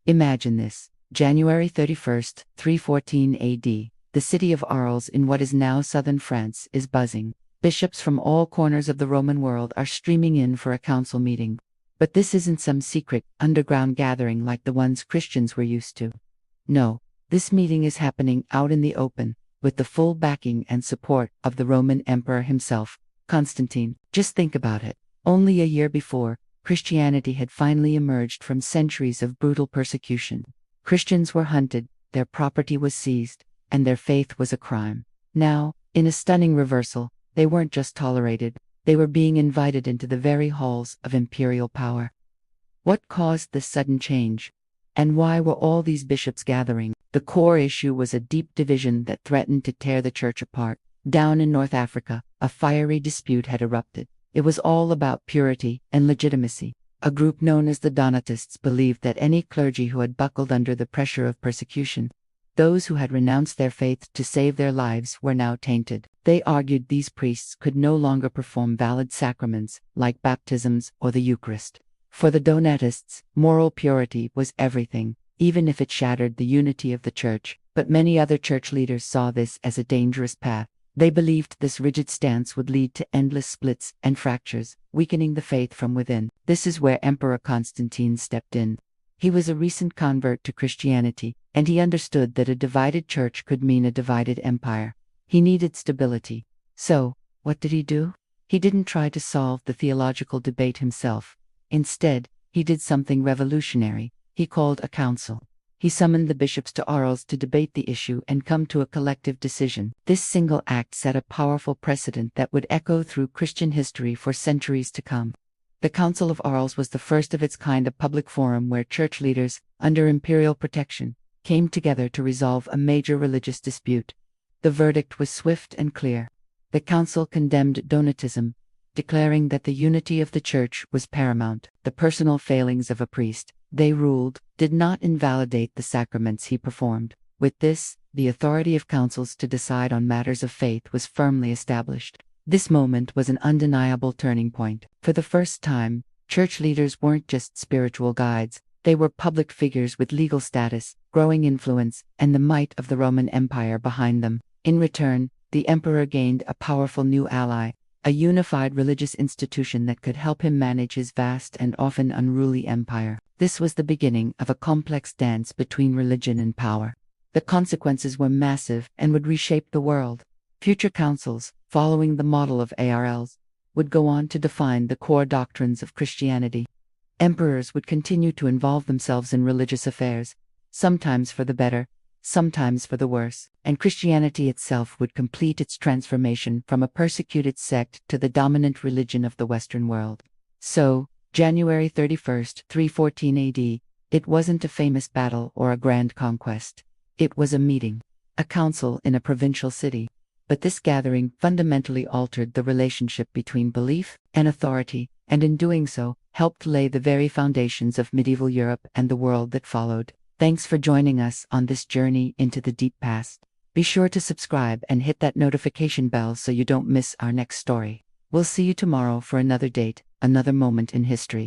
Imagine this. January 31st, 314 AD. The city of Arles in what is now southern France is buzzing. Bishops from all corners of the Roman world are streaming in for a council meeting. But this isn't some secret, underground gathering like the ones Christians were used to. No, this meeting is happening out in the open, with the full backing and support of the Roman Emperor himself, Constantine. Just think about it. Only a year before, Christianity had finally emerged from centuries of brutal persecution. Christians were hunted, their property was seized, and their faith was a crime. Now, in a stunning reversal, they weren't just tolerated, they were being invited into the very halls of imperial power. What caused this sudden change? And why were all these bishops gathering? The core issue was a deep division that threatened to tear the church apart. Down in North Africa, a fiery dispute had erupted. It was all about purity and legitimacy. A group known as the Donatists believed that any clergy who had buckled under the pressure of persecution, those who had renounced their faith to save their lives, were now tainted. They argued these priests could no longer perform valid sacraments, like baptisms or the Eucharist. For the Donatists, moral purity was everything, even if it shattered the unity of the church. But many other church leaders saw this as a dangerous path. They believed this rigid stance would lead to endless splits and fractures, weakening the faith from within. This is where Emperor Constantine stepped in. He was a recent convert to Christianity, and he understood that a divided church could mean a divided empire. He needed stability. So, what did he do? He didn't try to solve the theological debate himself. Instead, he did something revolutionary. He called a council. He summoned the bishops to Arles to debate the issue and come to a collective decision. This single act set a powerful precedent that would echo through Christian history for centuries to come. The Council of Arles was the first of its kind, a public forum where church leaders, under imperial protection, came together to resolve a major religious dispute. The verdict was swift and clear. The council condemned Donatism, declaring that the unity of the church was paramount. The personal failings of a priest, they ruled, did not invalidate the sacraments he performed. With this, the authority of councils to decide on matters of faith was firmly established. This moment was an undeniable turning point. For the first time, church leaders weren't just spiritual guides, they were public figures with legal status, growing influence, and the might of the Roman Empire behind them. In return, the emperor gained a powerful new ally, a unified religious institution that could help him manage his vast and often unruly empire. This was the beginning of a complex dance between religion and power. The consequences were massive and would reshape the world. Future councils, following the model of Arles, would go on to define the core doctrines of Christianity. Emperors would continue to involve themselves in religious affairs, sometimes for the better, sometimes for the worse, and Christianity itself would complete its transformation from a persecuted sect to the dominant religion of the Western world. So, January 31st, 314 AD, it wasn't a famous battle or a grand conquest. It was a meeting, a council in a provincial city. But this gathering fundamentally altered the relationship between belief and authority, and in doing so, helped lay the very foundations of medieval Europe and the world that followed. Thanks for joining us on this journey into the deep past. Be sure to subscribe and hit that notification bell so you don't miss our next story. We'll see you tomorrow for another date, another moment in history.